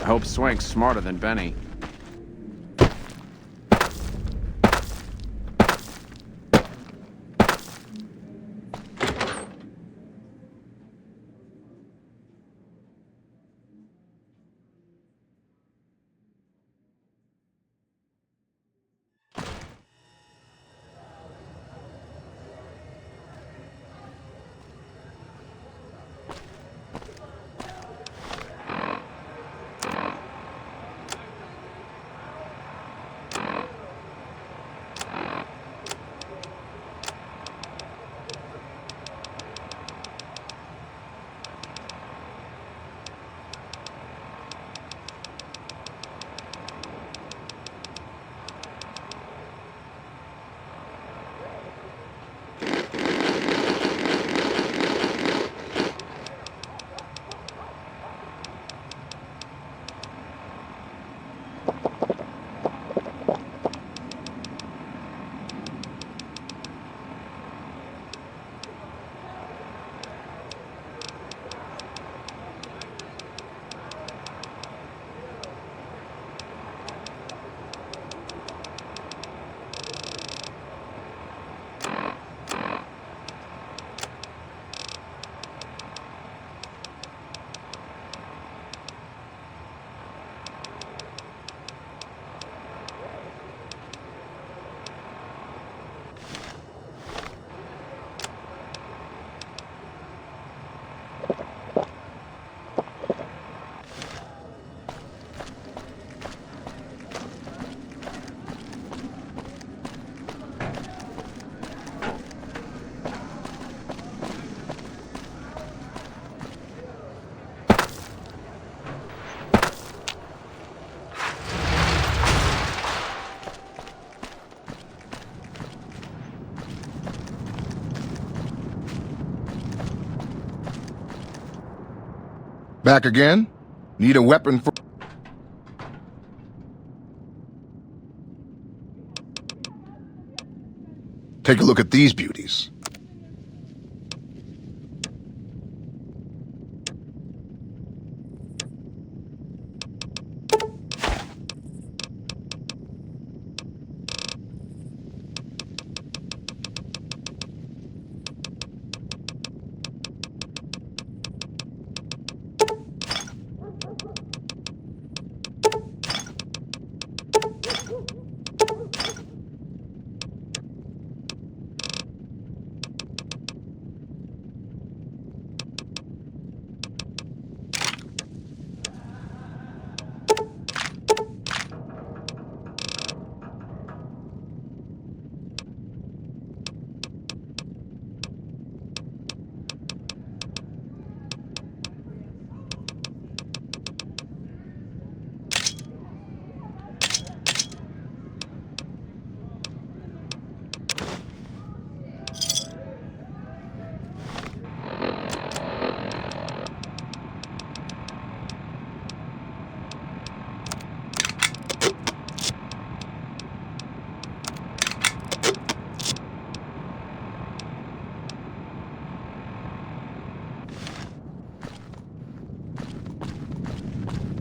hope Swank's smarter than Benny. Back again? Need a weapon for... Take a look at these beauties.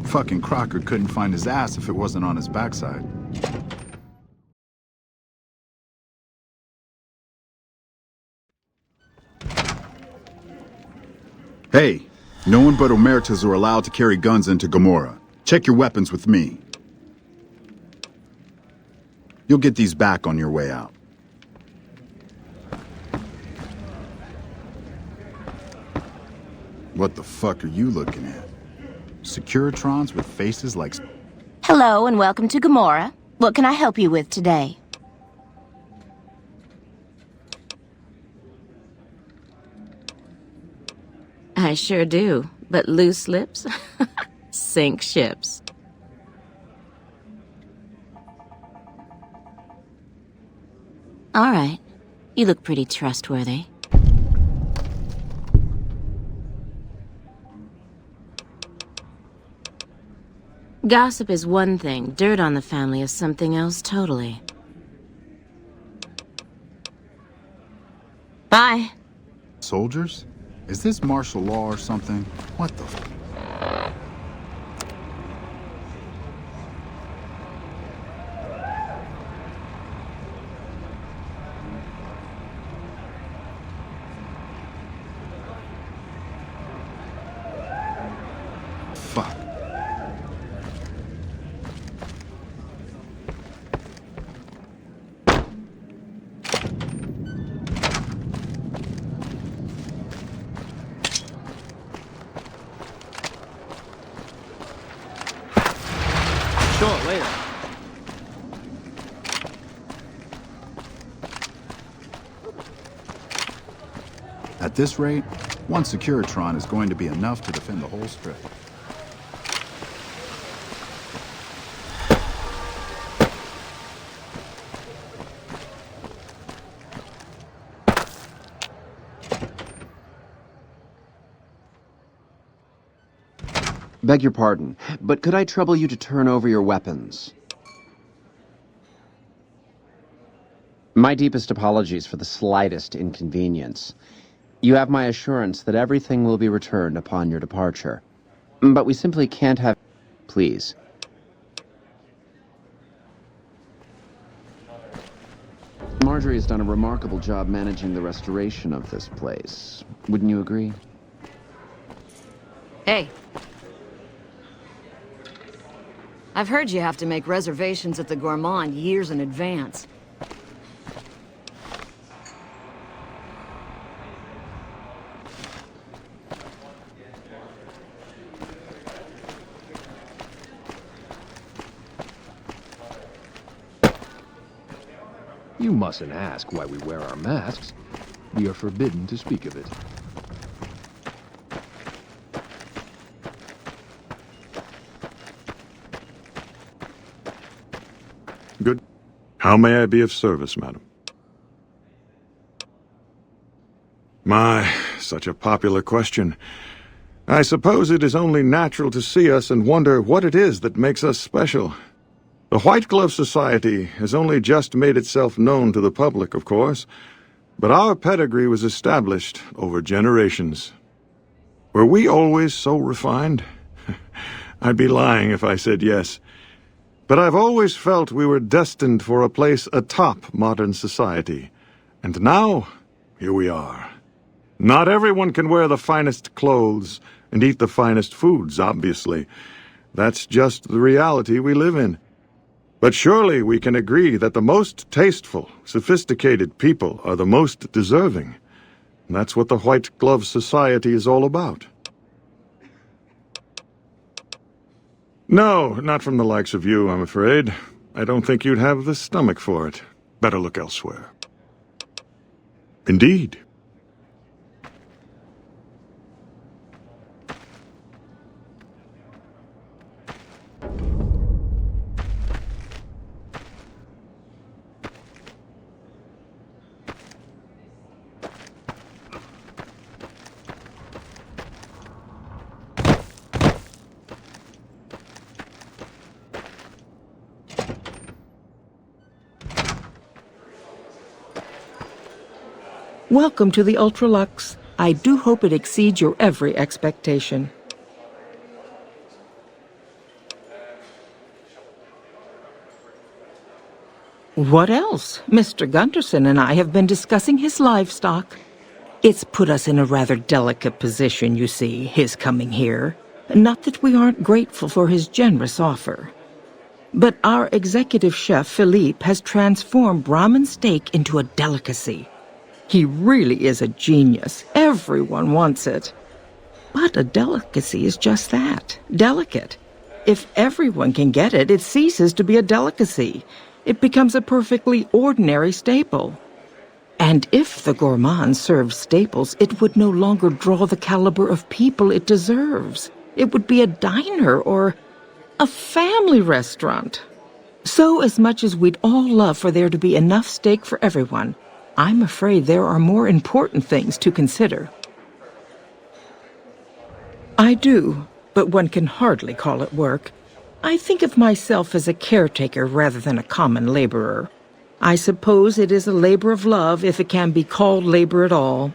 Fucking Crocker couldn't find his ass if it wasn't on his backside. Hey, no one but Omertas are allowed to carry guns into Gomorrah. Check your weapons with me. You'll get these back on your way out. What the fuck are you looking at? Securitrons with faces like... Hello and welcome to Gomorrah. What can I help you with today? I sure do, but loose lips sink ships. All right, you look pretty trustworthy. Gossip is one thing, dirt on the family is something else totally. Bye. Soldiers? Is this martial law or something? What the f... show it later. At this rate, one Securitron is going to be enough to defend the whole strip. Beg your pardon, but could I trouble you to turn over your weapons? My deepest apologies for the slightest inconvenience. You have my assurance that everything will be returned upon your departure. But we simply can't have... Please. Marjorie has done a remarkable job managing the restoration of this place. Wouldn't you agree? Hey. I've heard you have to make reservations at the Gourmand years in advance. You mustn't ask why we wear our masks. We are forbidden to speak of it. Good. How may I be of service, madam? My, such a popular question. I suppose it is only natural to see us and wonder what it is that makes us special. The White Glove Society has only just made itself known to the public, of course, but our pedigree was established over generations. Were we always so refined? I'd be lying if I said yes. But I've always felt we were destined for a place atop modern society. And now, here we are. Not everyone can wear the finest clothes and eat the finest foods, obviously. That's just the reality we live in. But surely we can agree that the most tasteful, sophisticated people are the most deserving. And that's what the White Glove Society is all about. No, not from the likes of you, I'm afraid. I don't think you'd have the stomach for it. Better look elsewhere. Indeed. Welcome to the Ultralux. I do hope it exceeds your every expectation. What else? Mr. Gunderson and I have been discussing his livestock. It's put us in a rather delicate position, you see, his coming here. Not that we aren't grateful for his generous offer. But our executive chef, Philippe, has transformed Brahmin steak into a delicacy. He really is a genius. Everyone wants it. But a delicacy is just that, delicate. If everyone can get it, it ceases to be a delicacy. It becomes a perfectly ordinary staple. And if the Gourmand served staples, it would no longer draw the caliber of people it deserves. It would be a diner or a family restaurant. So as much as we'd all love for there to be enough steak for everyone, I'm afraid there are more important things to consider. I do, but one can hardly call it work. I think of myself as a caretaker rather than a common laborer. I suppose it is a labor of love if it can be called labor at all.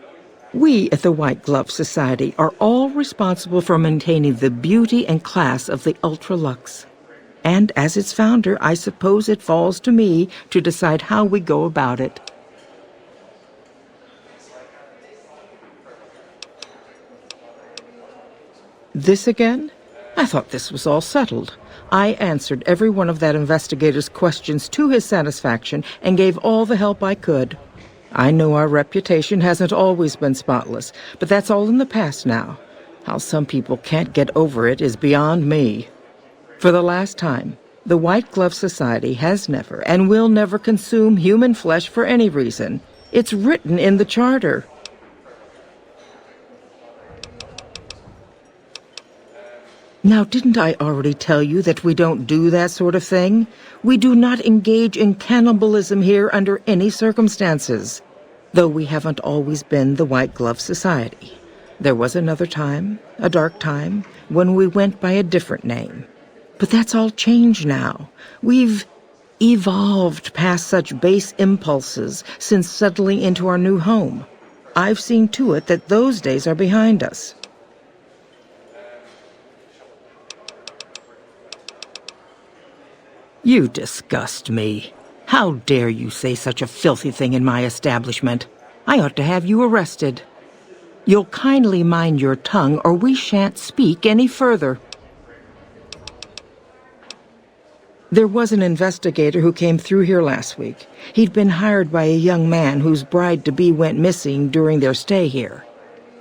We at the White Glove Society are all responsible for maintaining the beauty and class of the Ultralux. And as its founder, I suppose it falls to me to decide how we go about it. This again? I thought this was all settled. I answered every one of that investigator's questions to his satisfaction and gave all the help I could. I know our reputation hasn't always been spotless, but that's all in the past now. How some people can't get over it is beyond me. For the last time, The White Glove Society has never and will never consume human flesh for any reason. It's written in the charter. Now, didn't I already tell you that we don't do that sort of thing? We do not engage in cannibalism here under any circumstances, though we haven't always been the White Glove Society. There was another time, a dark time, when we went by a different name. But that's all changed now. We've evolved past such base impulses since settling into our new home. I've seen to it that those days are behind us. You disgust me. How dare you say such a filthy thing in my establishment? I ought to have you arrested. You'll kindly mind your tongue, or we shan't speak any further. There was an investigator who came through here last week. He'd been hired by a young man whose bride-to-be went missing during their stay here.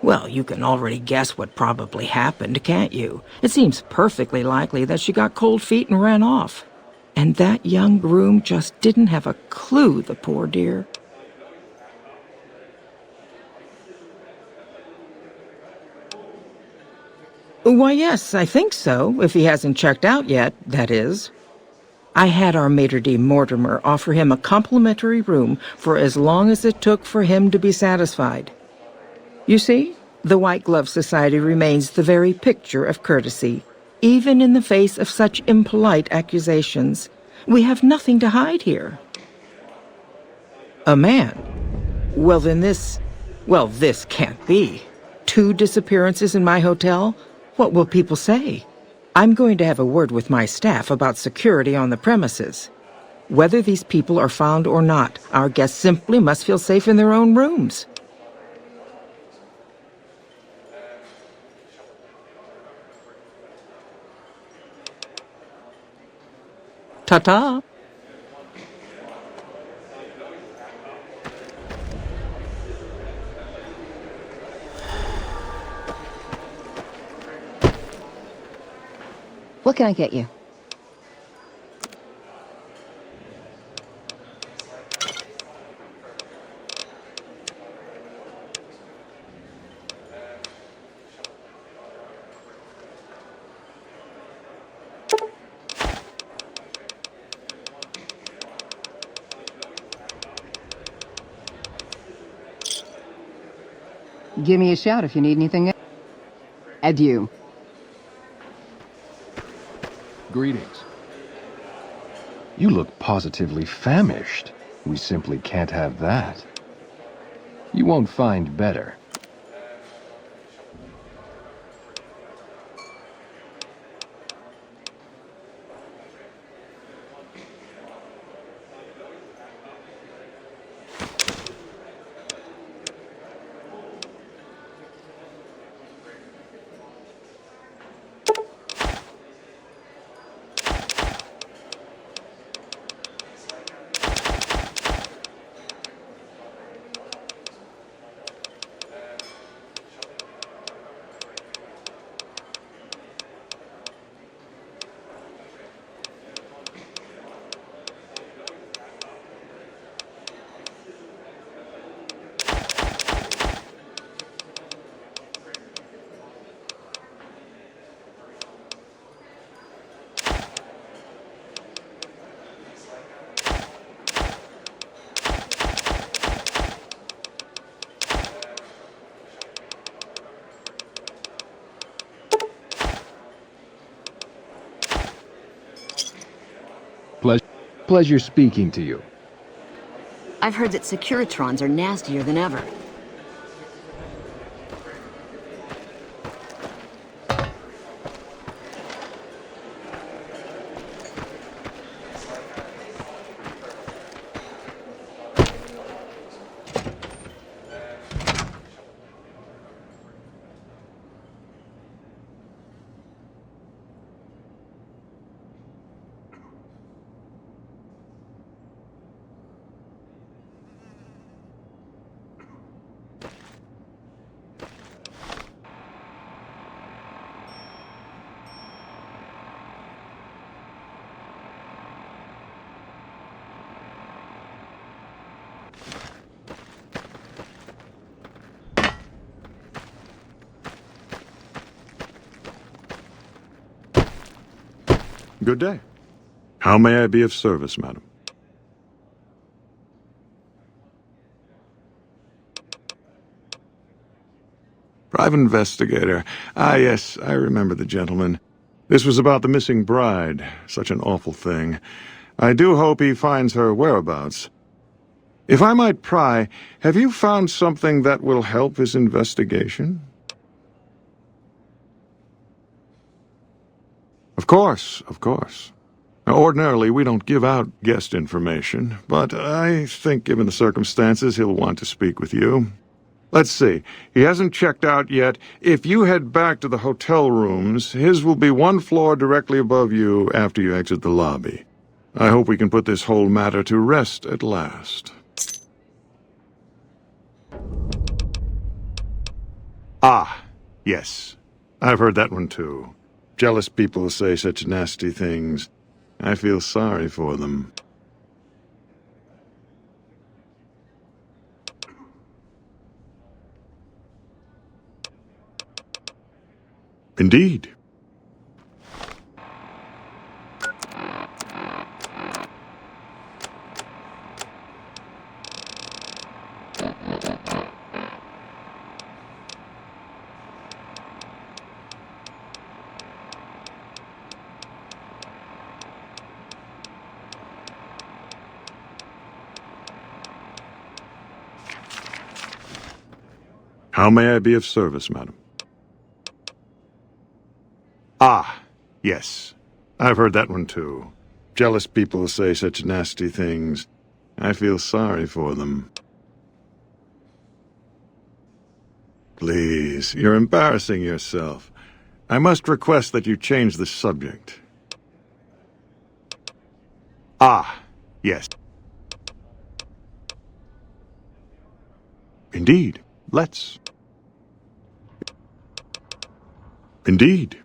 Well, you can already guess what probably happened, can't you? It seems perfectly likely that she got cold feet and ran off. And that young groom just didn't have a clue, the poor dear. Why, yes, I think so, if he hasn't checked out yet, that is. I had our maitre d' Mortimer offer him a complimentary room for as long as it took for him to be satisfied. You see, the White Glove Society remains the very picture of courtesy, even in the face of such impolite accusations. We have nothing to hide here. A man? Well, then this can't be. 2 disappearances in my hotel? What will people say? I'm going to have a word with my staff about security on the premises. Whether these people are found or not, our guests simply must feel safe in their own rooms. Ta-ta. What can I get you? Give me a shout if you need anything. Adieu. Greetings. You look positively famished. We simply can't have that. You won't find better. Pleasure speaking to you. I've heard that Securitrons are nastier than ever. Good day. How may I be of service, madam? Private investigator. Ah, yes, I remember the gentleman. This was about the missing bride. Such an awful thing. I do hope he finds her whereabouts. If I might pry, have you found something that will help his investigation? Of course, of course. Now, ordinarily, we don't give out guest information, but I think given the circumstances, he'll want to speak with you. Let's see. He hasn't checked out yet. If you head back to the hotel rooms, his will be one floor directly above you after you exit the lobby. I hope we can put this whole matter to rest at last. Ah, yes. I've heard that one too. Jealous people say such nasty things. I feel sorry for them. Indeed. How may I be of service, madam? Ah, yes. I've heard that one too. Jealous people say such nasty things. I feel sorry for them. Please, you're embarrassing yourself. I must request that you change the subject. Ah, yes. Indeed. Let's. Indeed.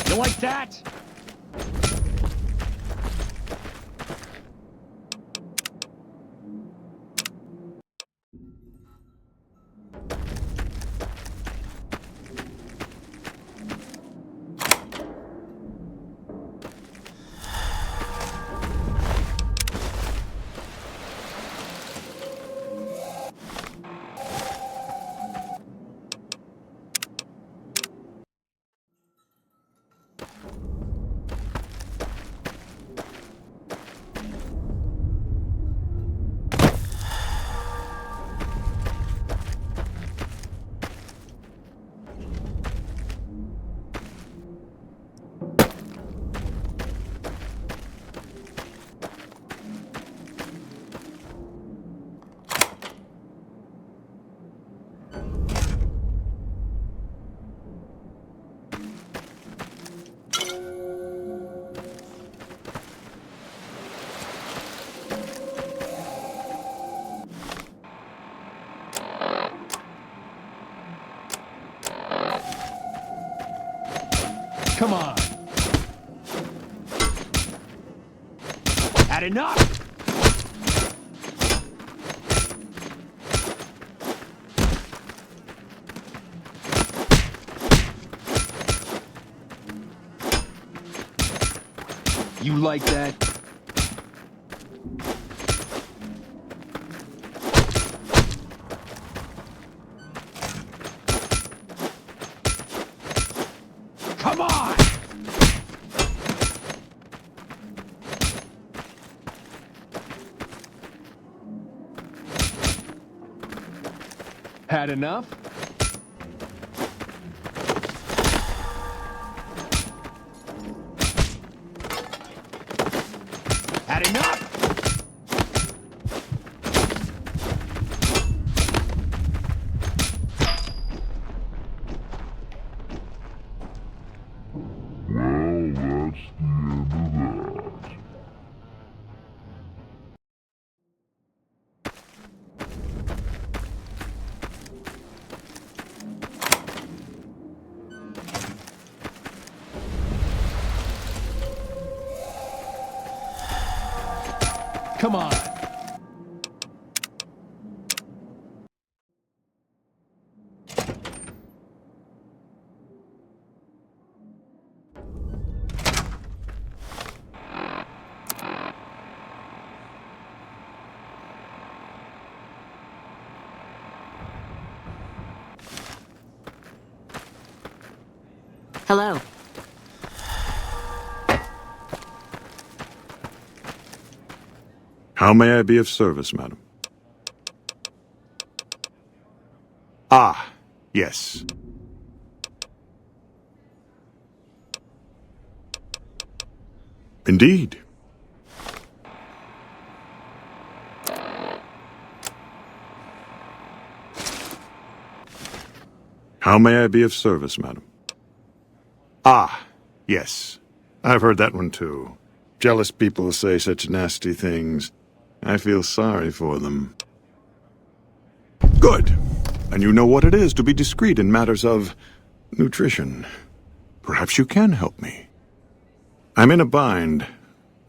You like that? Had enough! You like that? Come on! Had enough? Had enough? Come on. Hello. How may I be of service, madam? Ah, yes. Indeed. How may I be of service, madam? Ah, yes. I've heard that one too. Jealous people say such nasty things. I feel sorry for them. Good. And you know what it is to be discreet in matters of nutrition. Perhaps you can help me. I'm in a bind.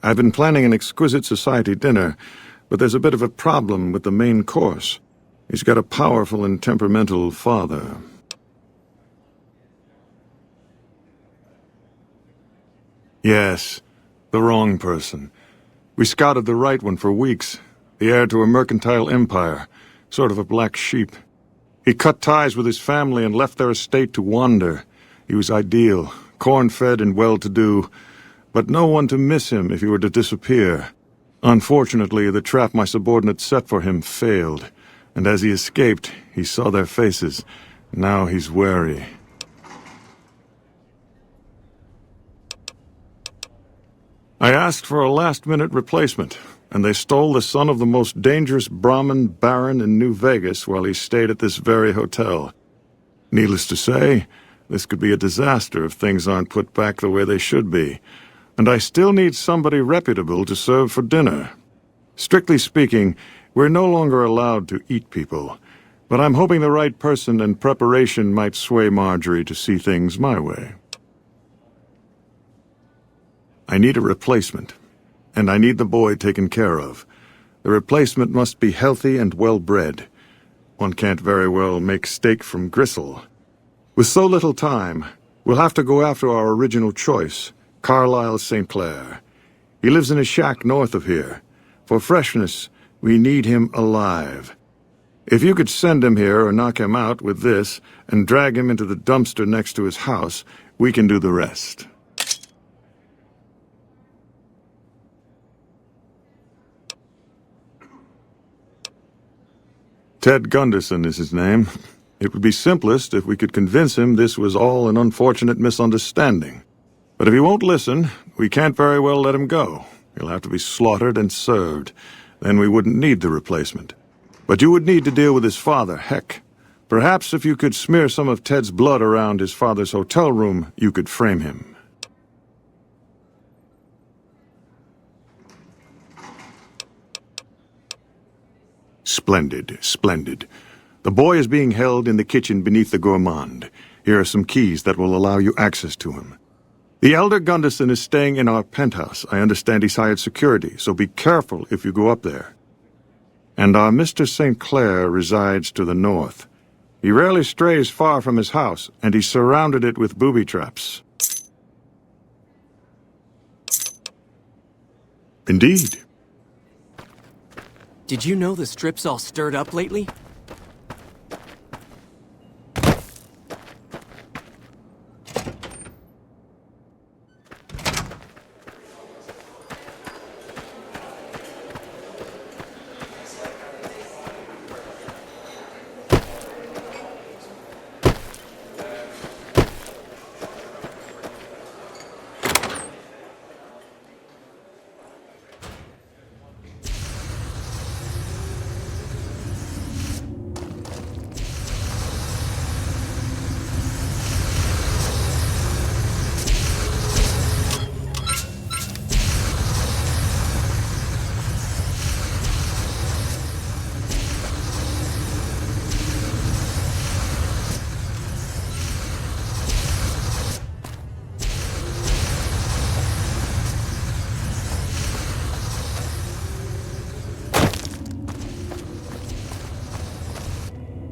I've been planning an exquisite society dinner, but there's a bit of a problem with the main course. He's got a powerful and temperamental father. Yes, the wrong person. We scouted the right one for weeks. The heir to a mercantile empire, sort of a black sheep. He cut ties with his family and left their estate to wander. He was ideal, corn-fed and well-to-do, but no one to miss him if he were to disappear. Unfortunately, the trap my subordinates set for him failed, and as he escaped, he saw their faces. Now he's wary. I asked for a last-minute replacement, and they stole the son of the most dangerous Brahmin baron in New Vegas while he stayed at this very hotel. Needless to say, this could be a disaster if things aren't put back the way they should be, and I still need somebody reputable to serve for dinner. Strictly speaking, we're no longer allowed to eat people, but I'm hoping the right person and preparation might sway Marjorie to see things my way. I need a replacement, and I need the boy taken care of. The replacement must be healthy and well-bred. One can't very well make steak from gristle. With so little time, we'll have to go after our original choice, Carlisle St. Clair. He lives in a shack north of here. For freshness, we need him alive. If you could send him here or knock him out with this and drag him into the dumpster next to his house, we can do the rest. Ted Gunderson is his name. It would be simplest if we could convince him this was all an unfortunate misunderstanding. But if he won't listen, we can't very well let him go. He'll have to be slaughtered and served. Then we wouldn't need the replacement. But you would need to deal with his father, Heck. Perhaps if you could smear some of Ted's blood around his father's hotel room, you could frame him. Splendid, splendid. The boy is being held in the kitchen beneath the gourmand. Here are some keys that will allow you access to him. The Elder Gunderson is staying in our penthouse. I understand he's hired security, so be careful if you go up there. And our Mr. St. Clair resides to the north. He rarely strays far from his house, and he's surrounded it with booby traps. Indeed. Did you know the strip's all stirred up lately?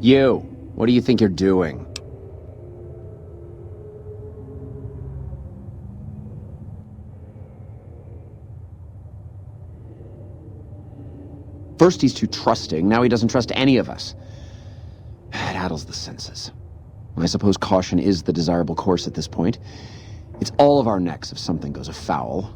You, what do you think you're doing? First he's too trusting, now he doesn't trust any of us. It addles the senses. I suppose caution is the desirable course at this point. It's all of our necks if something goes afoul.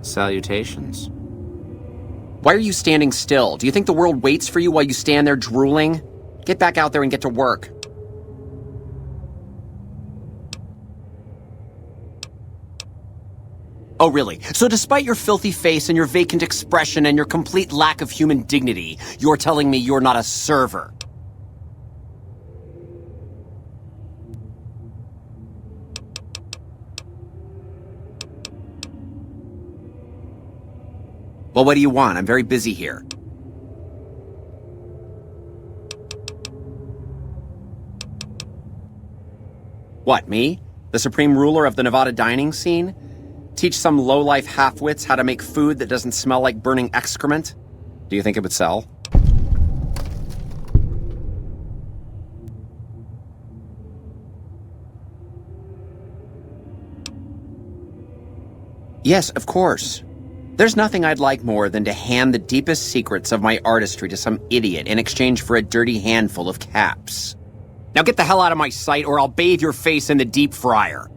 Salutations. Why are you standing still? Do you think the world waits for you while you stand there drooling? Get back out there and get to work. Oh, really? So despite your filthy face and your vacant expression and your complete lack of human dignity, you're telling me you're not a server? Well, what do you want? I'm very busy here. What, me? The supreme ruler of the Nevada dining scene? Teach some low-life half-wits how to make food that doesn't smell like burning excrement? Do you think it would sell? Yes, of course. There's nothing I'd like more than to hand the deepest secrets of my artistry to some idiot in exchange for a dirty handful of caps. Now get the hell out of my sight or I'll bathe your face in the deep fryer.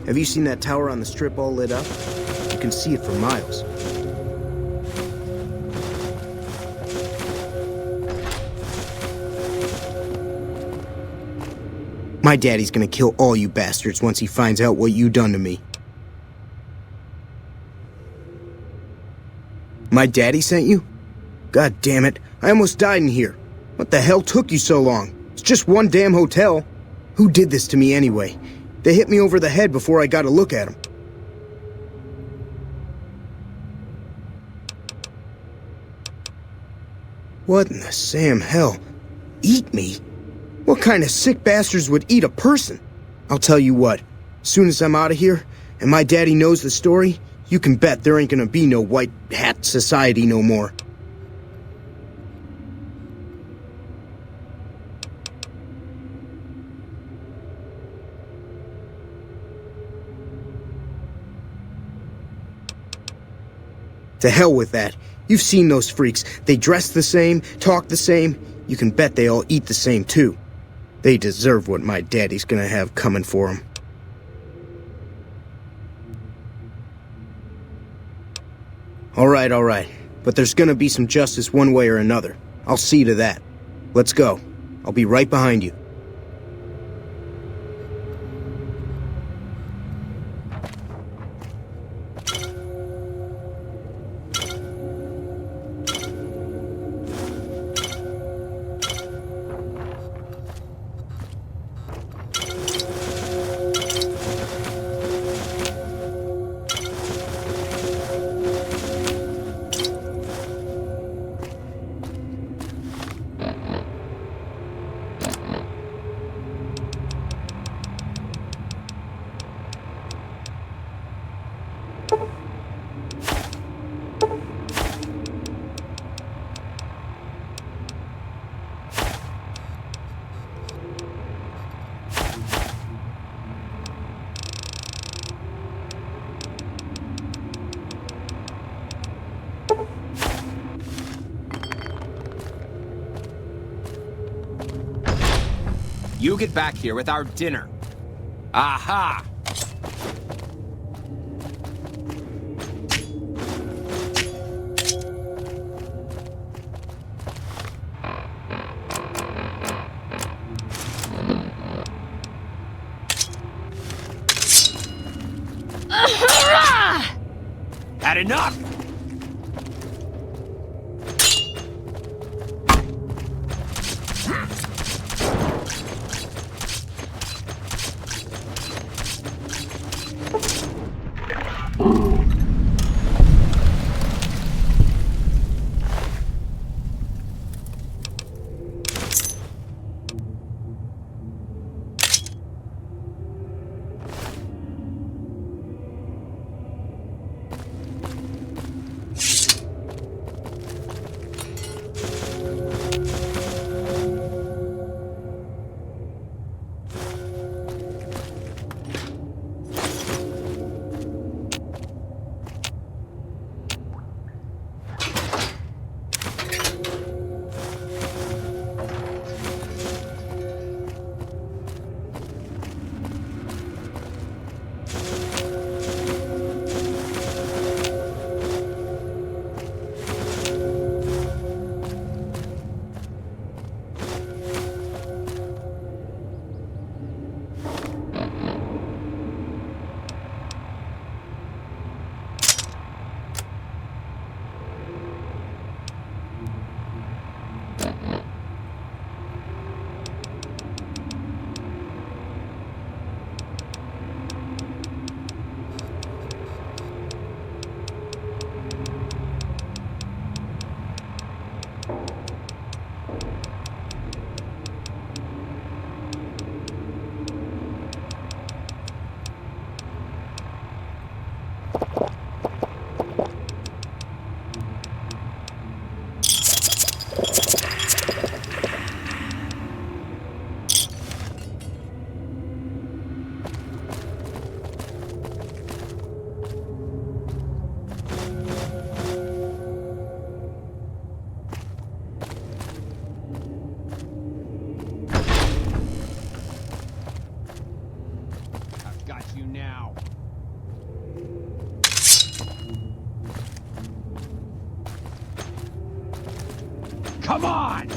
Have you seen that tower on the strip all lit up? You can see it for miles. My daddy's gonna kill all you bastards once he finds out what you done to me. My daddy sent you? God damn it, I almost died in here. What the hell took you so long? It's just one damn hotel. Who did this to me anyway? They hit me over the head before I got a look at them. What in the Sam hell? Eat me? What kind of sick bastards would eat a person? I'll tell you what, as soon as I'm out of here, and my daddy knows the story, you can bet there ain't gonna be no white hat society no more. To hell with that. You've seen those freaks. They dress the same, talk the same. You can bet they all eat the same too. They deserve what my daddy's gonna have coming for them. All right. But there's gonna be some justice one way or another. I'll see to that. Let's go. I'll be right behind you. You get back here with our dinner. Aha! Had enough! got you now. Come on!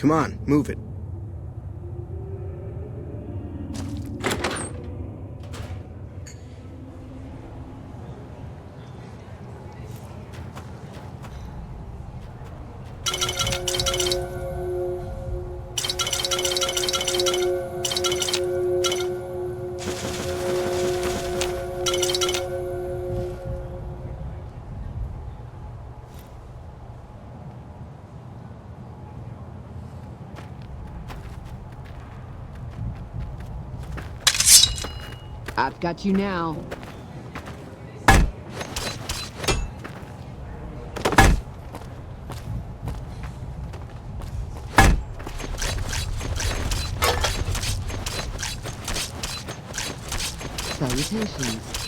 Come on, move it. I've got you now. Salutations.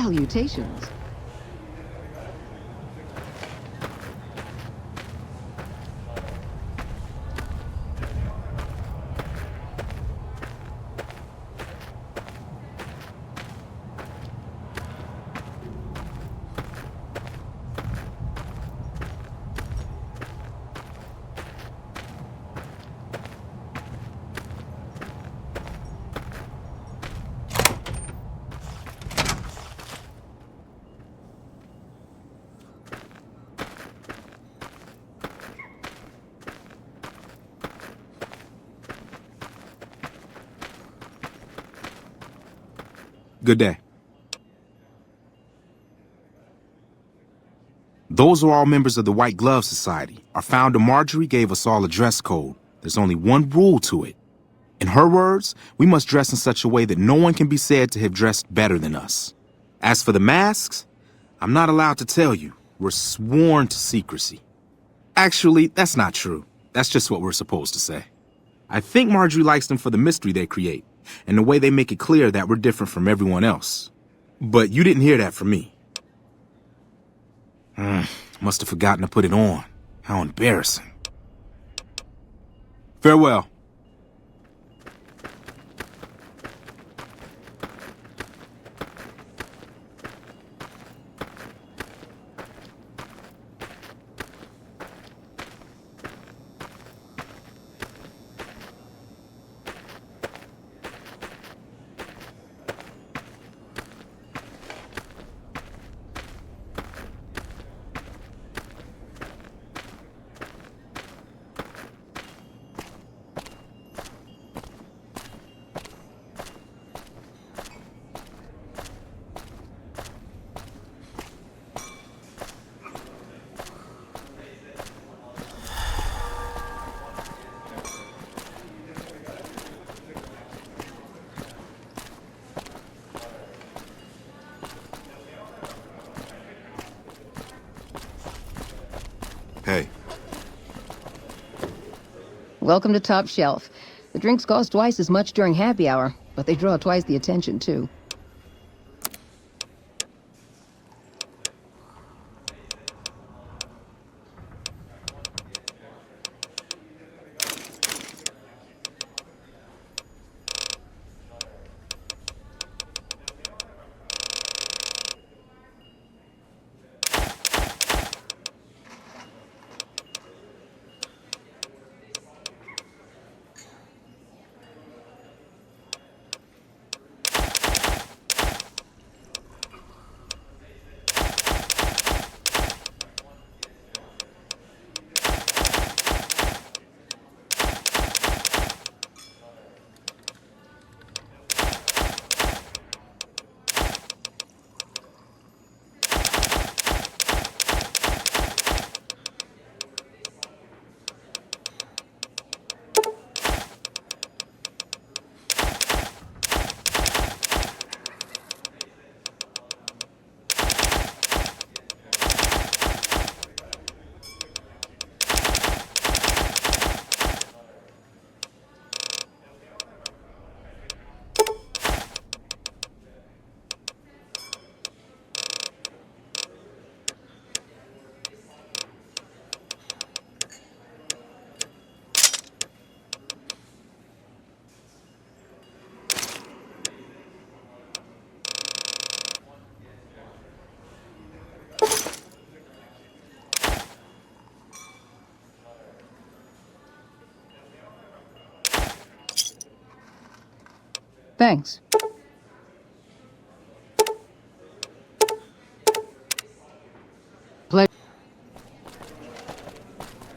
Salutations. Good day. Those are all members of the White Glove Society. Our founder Marjorie gave us all a dress code. There's only one rule to it. In her words, we must dress in such a way that no one can be said to have dressed better than us. As for the masks, I'm not allowed to tell you. We're sworn to secrecy. Actually, that's not true. That's just what we're supposed to say. I think Marjorie likes them for the mystery they create, and the way they make it clear that we're different from everyone else. But you didn't hear that from me. Must have forgotten to put it on. How embarrassing. Farewell. Hey. Welcome to Top Shelf. The drinks cost twice as much during happy hour, but they draw twice the attention, too. Thanks.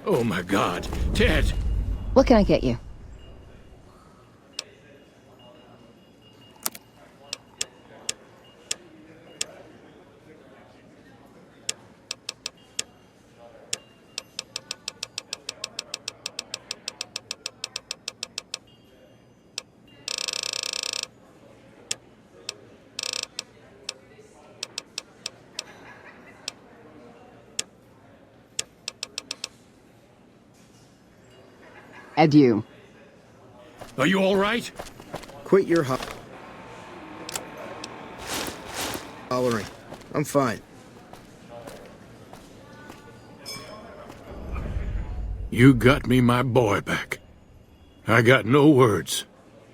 Oh my God, Ted! What can I get you? Adieu. Are you all right? Quit your hollering. I'm fine. You got me my boy back. I got no words.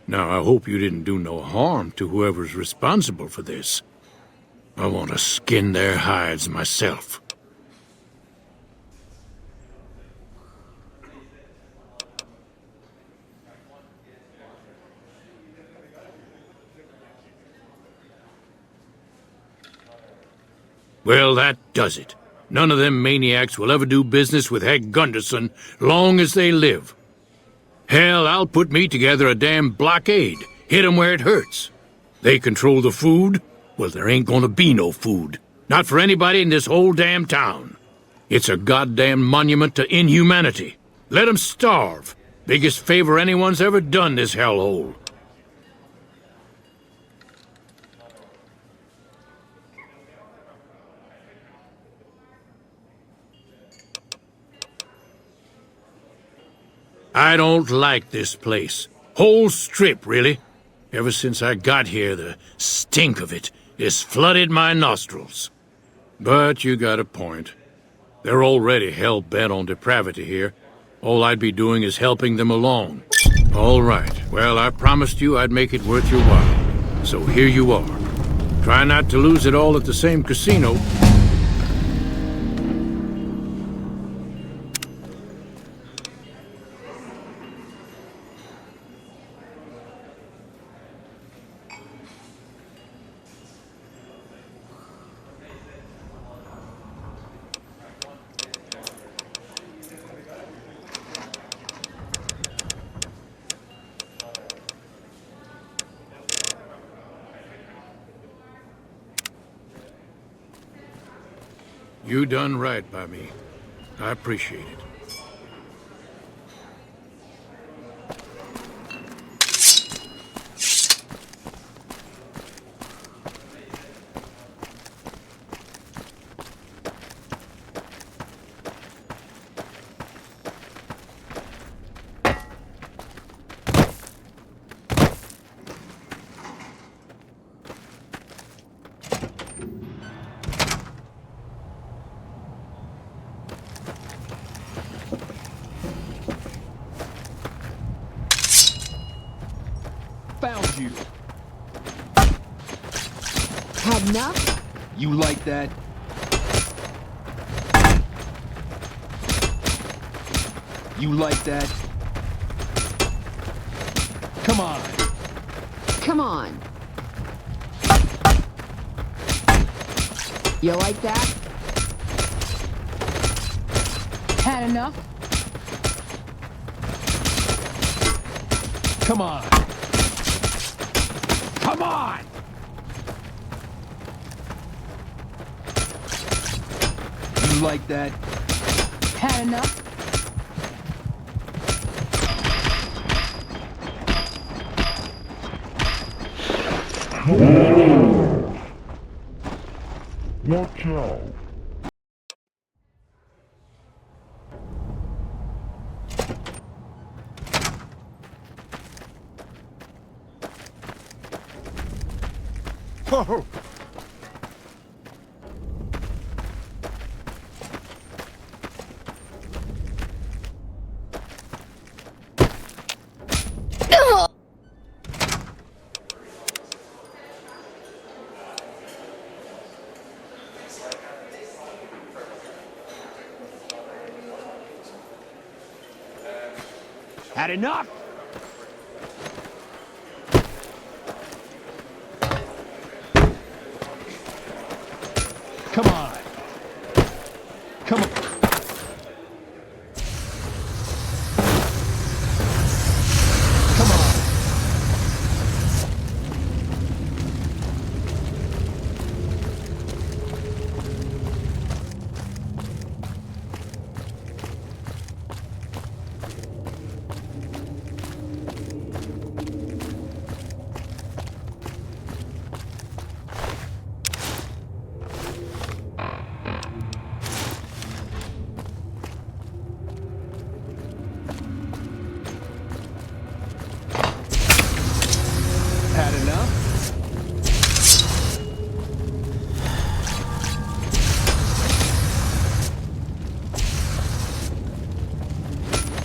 Now, I hope you didn't do no harm to whoever's responsible for this. I want to skin their hides myself. Well, that does it. None of them maniacs will ever do business with Heck Gunderson long as they live. Hell, I'll put me together a damn blockade. Hit 'em where it hurts. They control the food? Well, there ain't gonna be no food. Not for anybody in this whole damn town. It's a goddamn monument to inhumanity. Let 'em starve. Biggest favor anyone's ever done this hellhole. I don't like this place. Whole strip, really. Ever since I got here, the stink of it has flooded my nostrils. But you got a point. They're already hell-bent on depravity here. All I'd be doing is helping them along. All right. Well, I promised you I'd make it worth your while. So here you are. Try not to lose it all at the same casino. You done right by me. I appreciate it. Found you. Had enough? You like that? You like that? Come on. Come on. You like that? Had enough? Come on. Come on! You like that? Had enough? Watch out. Whoa! Had enough? Come on. Come on. Come on.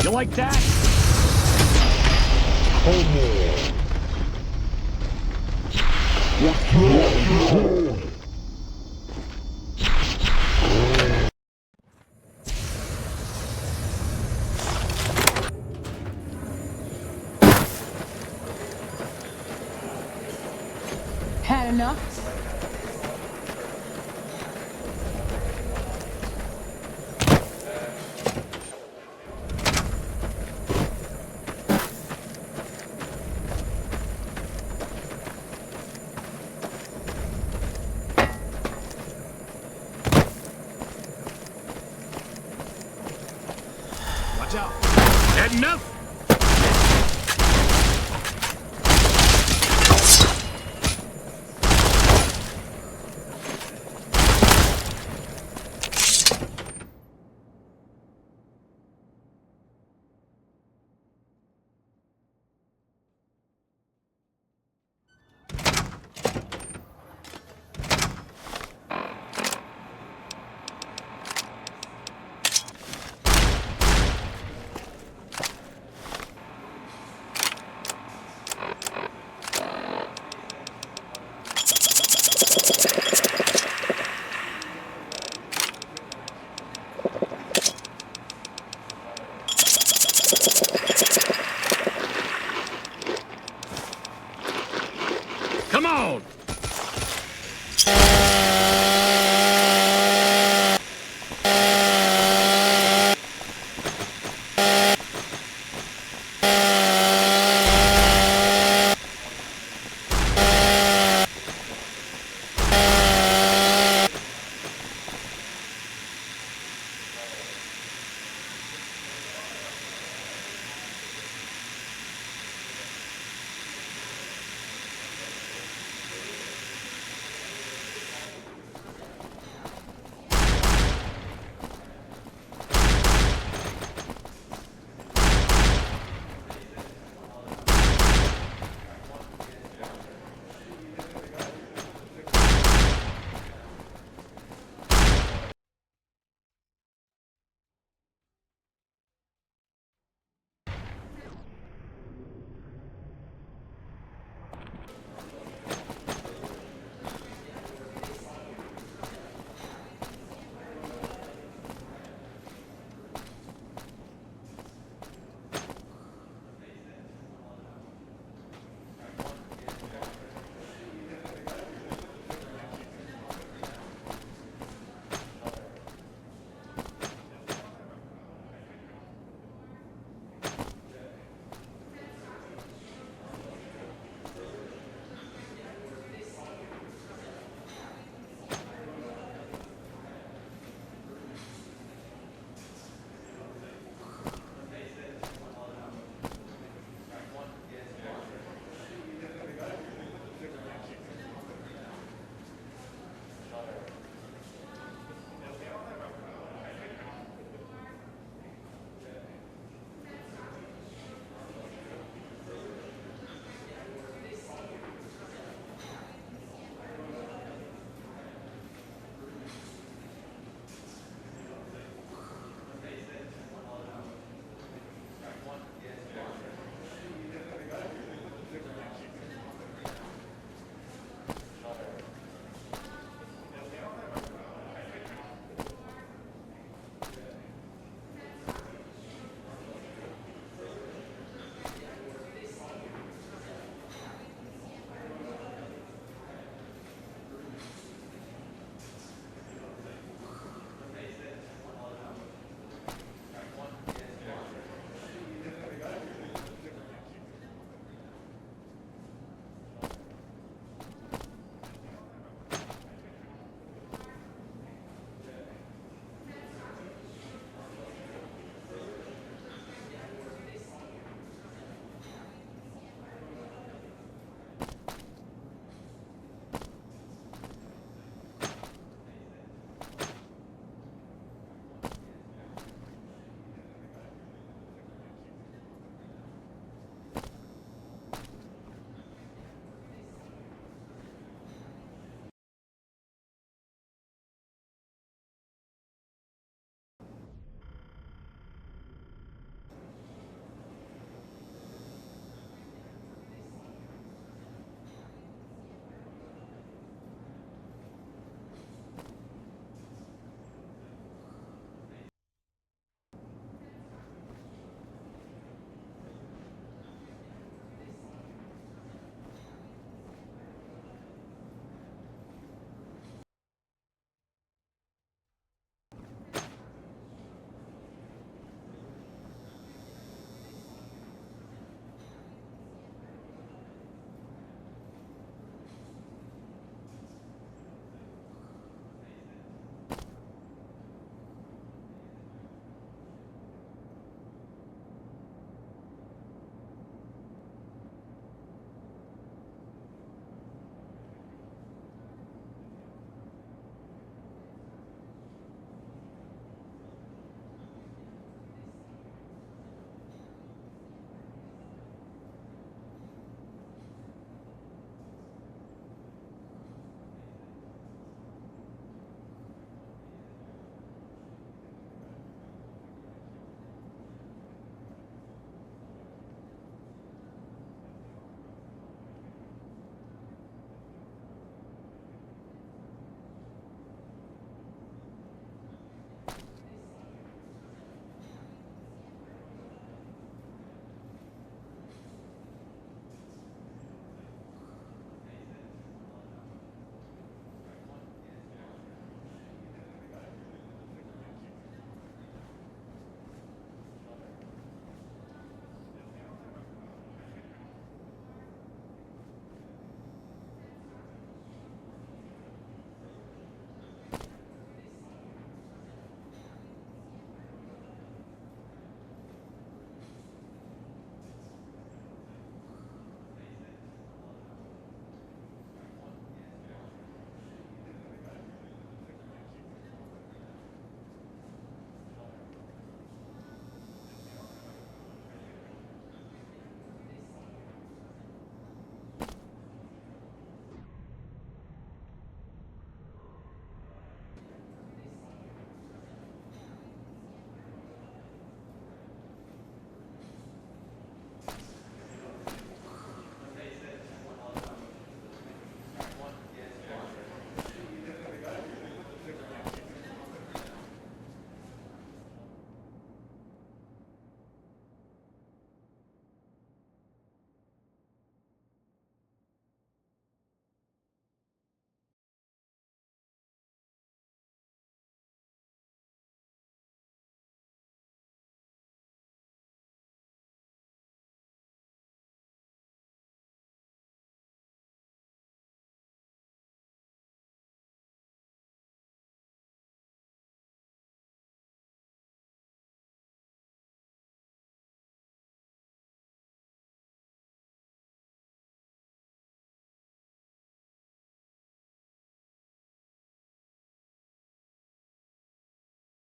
You like that? Had enough? Watch out. Had enough?